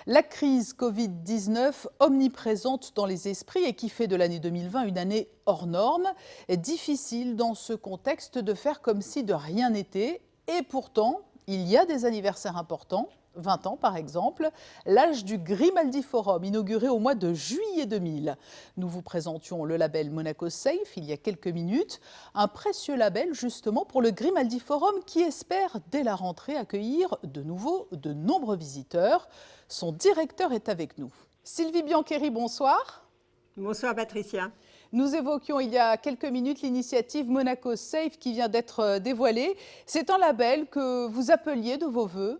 La crise Covid-19, omniprésente dans les esprits et qui fait de l'année 2020 une année hors norme, est difficile dans ce contexte de faire comme si de rien n'était. Et pourtant, il y a des anniversaires importants, 20 ans par exemple, l'âge du Grimaldi Forum, inauguré au mois de juillet 2000. Nous vous présentions le label Monaco Safe il y a quelques minutes, un précieux label justement pour le Grimaldi Forum qui espère dès la rentrée accueillir de nouveau de nombreux visiteurs. Son directeur est avec nous. Sylvie Biancheri, bonsoir. Bonsoir Patricia. Nous évoquions il y a quelques minutes l'initiative Monaco Safe qui vient d'être dévoilée. C'est un label que vous appeliez de vos voeux.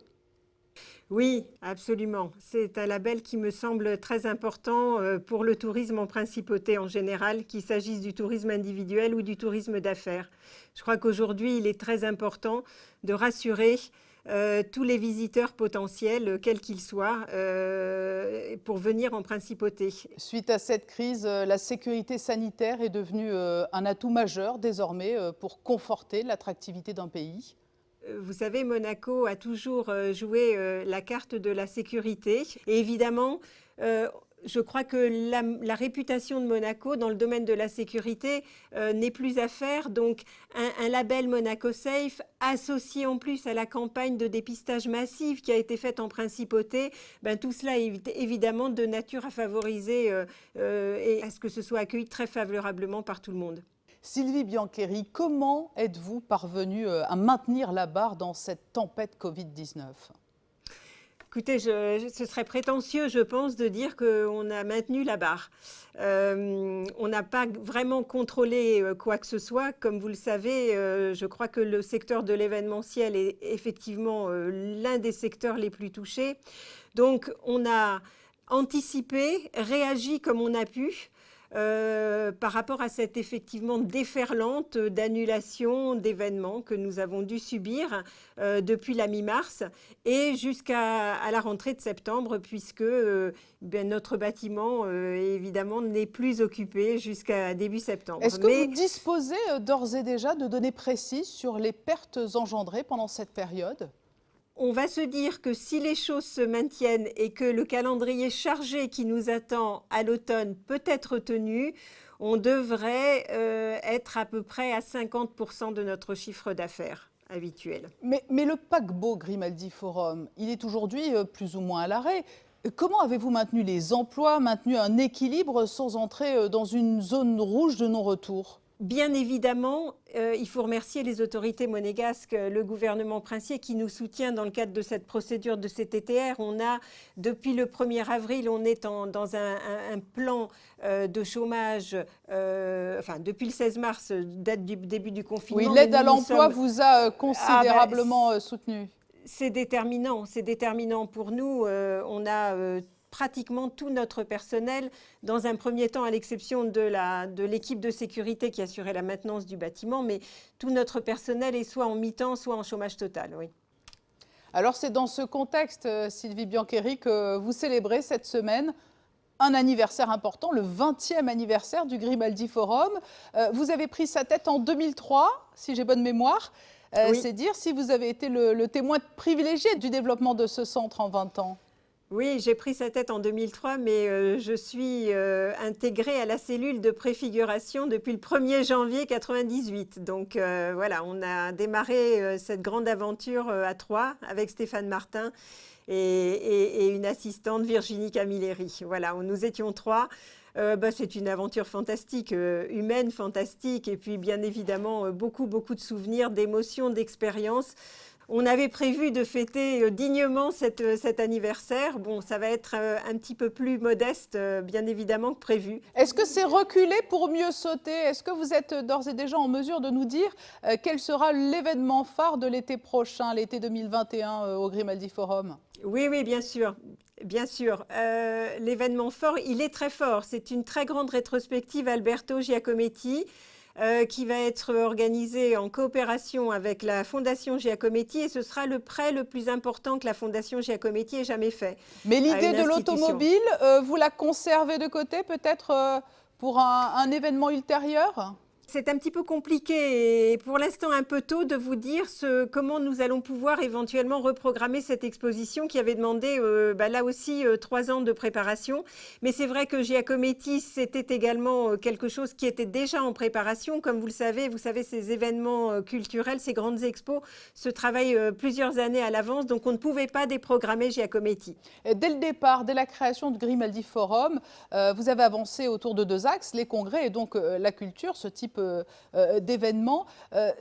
Oui, absolument. C'est un label qui me semble très important pour le tourisme en principauté en général, qu'il s'agisse du tourisme individuel ou du tourisme d'affaires. Je crois qu'aujourd'hui, il est très important de rassurer tous les visiteurs potentiels, quels qu'ils soient, pour venir en principauté. Suite à cette crise, la sécurité sanitaire est devenue un atout majeur désormais pour conforter l'attractivité d'un pays. Vous savez, Monaco a toujours joué la carte de la sécurité. Et évidemment, je crois que la réputation de Monaco dans le domaine de la sécurité n'est plus à faire. Donc, un label Monaco Safe, associé en plus à la campagne de dépistage massif qui a été faite en principauté, tout cela est évidemment de nature à favoriser et à ce que ce soit accueilli très favorablement par tout le monde. Sylvie Biancheri, comment êtes-vous parvenue à maintenir la barre dans cette tempête Covid-19 ? Écoutez, ce serait prétentieux, je pense, de dire qu'on a maintenu la barre. On n'a pas vraiment contrôlé quoi que ce soit. Comme vous le savez, je crois que le secteur de l'événementiel est effectivement l'un des secteurs les plus touchés. Donc, on a anticipé, réagi comme on a pu. Par rapport à cette effectivement déferlante d'annulation d'événements que nous avons dû subir depuis la mi-mars et jusqu'à la rentrée de septembre, puisque notre bâtiment évidemment n'est plus occupé jusqu'à début septembre. Est-ce que vous disposez d'ores et déjà de données précises sur les pertes engendrées pendant cette période ? On va se dire que si les choses se maintiennent et que le calendrier chargé qui nous attend à l'automne peut être tenu, on devrait être à peu près à 50% de notre chiffre d'affaires habituel. Mais le paquebot Grimaldi Forum, il est aujourd'hui plus ou moins à l'arrêt. Comment avez-vous maintenu les emplois, maintenu un équilibre sans entrer dans une zone rouge de non-retour ? Bien évidemment, il faut remercier les autorités monégasques, le gouvernement princier qui nous soutient dans le cadre de cette procédure de CTTR. On a, depuis le 1er avril, on est dans un plan de chômage, depuis le 16 mars, date du début du confinement. Oui, l'aide à l'emploi vous a considérablement soutenu. C'est déterminant pour nous. On a pratiquement tout notre personnel, dans un premier temps à l'exception de l'équipe de sécurité qui assurait la maintenance du bâtiment, mais tout notre personnel est soit en mi-temps, soit en chômage total, oui. Alors c'est dans ce contexte, Sylvie Biancheri, que vous célébrez cette semaine un anniversaire important, le 20e anniversaire du Grimaldi Forum. Vous avez pris sa tête en 2003, si j'ai bonne mémoire. Oui. C'est dire si vous avez été le témoin privilégié du développement de ce centre en 20 ans. Oui, j'ai pris sa tête en 2003, mais je suis intégrée à la cellule de préfiguration depuis le 1er janvier 1998. Donc voilà, on a démarré cette grande aventure à trois avec Stéphane Martin et une assistante, Virginie Camilleri. Voilà, nous étions trois. C'est une aventure fantastique, humaine, fantastique, et puis bien évidemment beaucoup de souvenirs, d'émotions, d'expériences. On avait prévu de fêter dignement cet anniversaire. Bon, ça va être un petit peu plus modeste, bien évidemment, que prévu. Est-ce que c'est reculé pour mieux sauter? Est-ce que vous êtes d'ores et déjà en mesure de nous dire quel sera l'événement phare de l'été prochain, l'été 2021 au Grimaldi Forum? Oui, bien sûr. Bien sûr. L'événement fort, il est très fort. C'est une très grande rétrospective Alberto Giacometti. Qui va être organisé en coopération avec la Fondation Giacometti et ce sera le prêt le plus important que la Fondation Giacometti ait jamais fait. Mais l'idée de l'automobile, vous la conservez de côté peut-être pour un événement ultérieur ? C'est un petit peu compliqué et pour l'instant un peu tôt de vous dire comment nous allons pouvoir éventuellement reprogrammer cette exposition qui avait demandé là aussi 3 ans de préparation. Mais c'est vrai que Giacometti, c'était également quelque chose qui était déjà en préparation. Comme vous savez, ces événements culturels, ces grandes expos se travaillent plusieurs années à l'avance, donc on ne pouvait pas déprogrammer Giacometti. Dès le départ, dès la création du Grimaldi Forum, vous avez avancé autour de 2 axes, les congrès et donc la culture, ce type d'événements.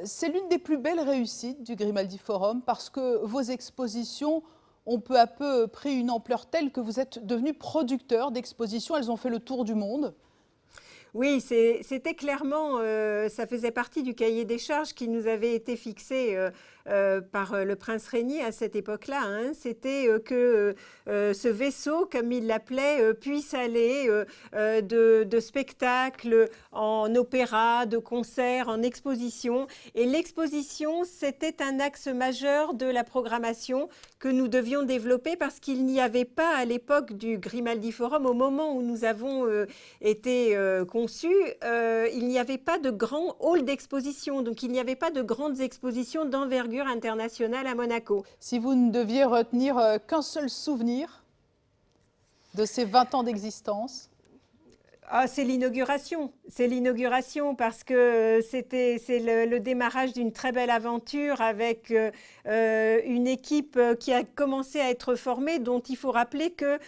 C'est l'une des plus belles réussites du Grimaldi Forum parce que vos expositions ont peu à peu pris une ampleur telle que vous êtes devenu producteur d'expositions. Elles ont fait le tour du monde. Oui, c'était clairement, ça faisait partie du cahier des charges qui nous avait été fixé par le prince Régnier à cette époque-là. Hein. C'était que ce vaisseau, comme il l'appelait, puisse aller de spectacles en opéra, de concerts, en exposition. Et l'exposition, c'était un axe majeur de la programmation que nous devions développer parce qu'il n'y avait pas à l'époque du Grimaldi Forum, au moment où nous avons été conçus, il n'y avait pas de grand hall d'exposition, donc il n'y avait pas de grandes expositions d'envergure internationale à Monaco. Si vous ne deviez retenir qu'un seul souvenir de ces 20 ans d'existence? Ah, c'est l'inauguration. C'est l'inauguration parce que c'est le démarrage d'une très belle aventure avec une équipe qui a commencé à être formée, dont il faut rappeler que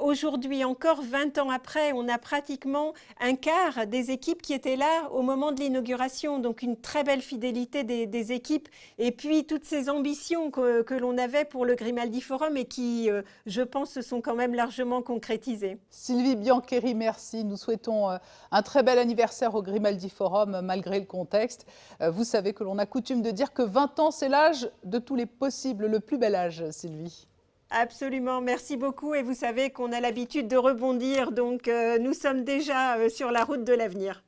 aujourd'hui encore, 20 ans après, on a pratiquement un quart des équipes qui étaient là au moment de l'inauguration. Donc une très belle fidélité des équipes et puis toutes ces ambitions que l'on avait pour le Grimaldi Forum et qui, je pense, se sont quand même largement concrétisées. Sylvie Biancheri, merci. Nous souhaitons un très bel anniversaire au Grimaldi Forum, malgré le contexte. Vous savez que l'on a coutume de dire que 20 ans, c'est l'âge de tous les possibles, le plus bel âge, Sylvie. Absolument, merci beaucoup. Et vous savez qu'on a l'habitude de rebondir, donc nous sommes déjà sur la route de l'avenir.